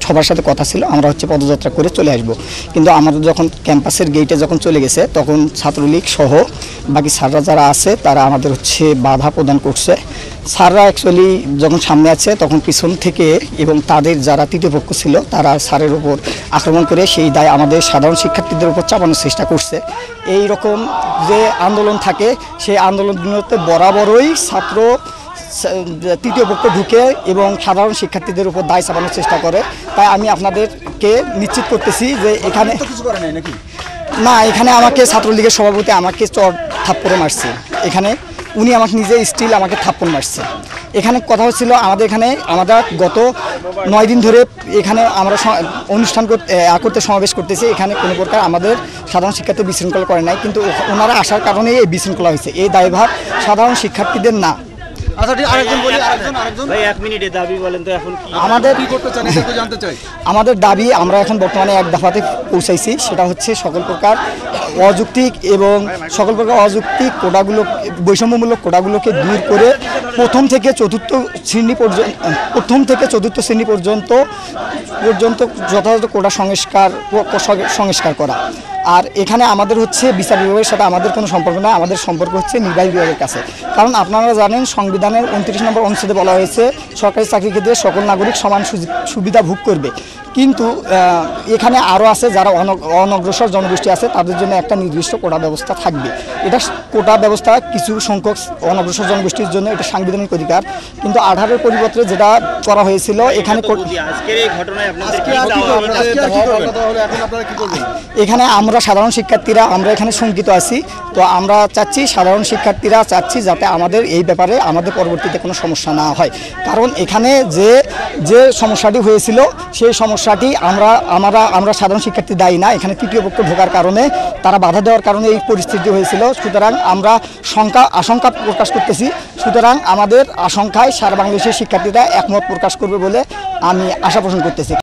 সবার সাথে কথা ছিল আমরা পদযাত্রা করে চলে আসব, কিন্তু আমাদের যখন ক্যাম্পাসের গেটে যখন চলে গেছে তখন ছাত্রলীগ সহ বাকি স্যাররা যারা আছে তারা আমাদের বাধা প্রদান করছে। স্যাররা অ্যাকচুয়ালি যখন সামনে আছে তখন পিছন থেকে এবং তাদের যারা তৃতীয় পক্ষ ছিল তারা স্যারের উপর আক্রমণ করে সেই দায় আমাদের সাধারণ শিক্ষার্থীদের উপর চাপানোর চেষ্টা করছে। এই রকম যে আন্দোলন থাকে সেই আন্দোলনগুলোতে বরাবরই ছাত্র তৃতীয় পক্ষ ঢুকে এবং সাধারণ শিক্ষার্থীদের উপর দায় চাপানোর চেষ্টা করে। তাই আমি আপনাদেরকে নিশ্চিত করতেছি যে এখানে না, এখানে আমাকে ছাত্রলীগের সভাপতি আমাকে চর থাপ্পড়ে মারছে, এখানে উনি আমাকে নিজে স্টিল আমাকে থাপ্পড় মারছে। এখানে কথা হচ্ছিল আমাদের এখানে আমরা গত 9 দিন ধরে এখানে আমরা অনুষ্ঠান করতে সমাবেশ করতেছি, এখানে কোনো প্রকার আমাদের সাধারণ শিক্ষার্থী বিশৃঙ্খলা করে নাই, কিন্তু ওনারা আসার কারণে এই বিশৃঙ্খলা হয়েছে। এই দায়ভার সাধারণ শিক্ষার্থীদের না। আমাদের দাবি আমরা এখন বর্তমানে এক দফাতে পৌঁছাইছি, সেটা হচ্ছে সকল প্রকার অযৌক্তিক কোটাগুলো, বৈষম্যমূলক কোটাগুলোকে দূর করে প্রথম থেকে চতুর্থ শ্রেণী পর্যন্ত যথাযথ কোটা সংস্কার করা। আর এখানে আমাদের বিচার বিভাগের সাথে আমাদের কোনো সম্পর্ক না, আমাদের সম্পর্ক নির্বাহী বিভাগের কাছে। কারণ আপনারা জানেন সংবিধানের 29 নম্বর অনুচ্ছেদে বলা হয়েছে সরকারি চাকরি ক্ষেত্রে সকল নাগরিক সমান সুবিধা ভোগ করবে, কিন্তু এখানে আরও আছে যারা অনগ্রসর জনগোষ্ঠী আছে তাদের জন্য একটা নির্দিষ্ট কোটা ব্যবস্থা থাকবে। এটা কোটা ব্যবস্থা কিছু সংখ্যক অনগ্রসর জনগোষ্ঠীর জন্য এটা সাংবিধানিক অধিকার, কিন্তু 18-এর পরিবর্তে যেটা করা হয়েছিল এখানে আমরা সাধারণ শিক্ষার্থীরা আমরা এখানে শঙ্কিত আছি। তো আমরা সাধারণ শিক্ষার্থীরা চাচ্ছি যাতে আমাদের এই ব্যাপারে আমাদের পরবর্তীতে কোনো সমস্যা না হয়। কারণ এখানে যে সমস্যাটি হয়েছিল সেই সমস্যাটি আমরা সাধারণ শিক্ষার্থী দায়ী না, এখানে তৃতীয় পক্ষ ঢোকার কারণে তারা বাধা দেওয়ার কারণে এই পরিস্থিতি হয়েছিল। সুতরাং আমরা আশঙ্কা প্রকাশ করতেছি। সুতরাং আমাদের আশঙ্কায় সারা বাংলাদেশের শিক্ষার্থীরা একমত প্রকাশ করবে বলে আমি আশা পোষণ করতেছি।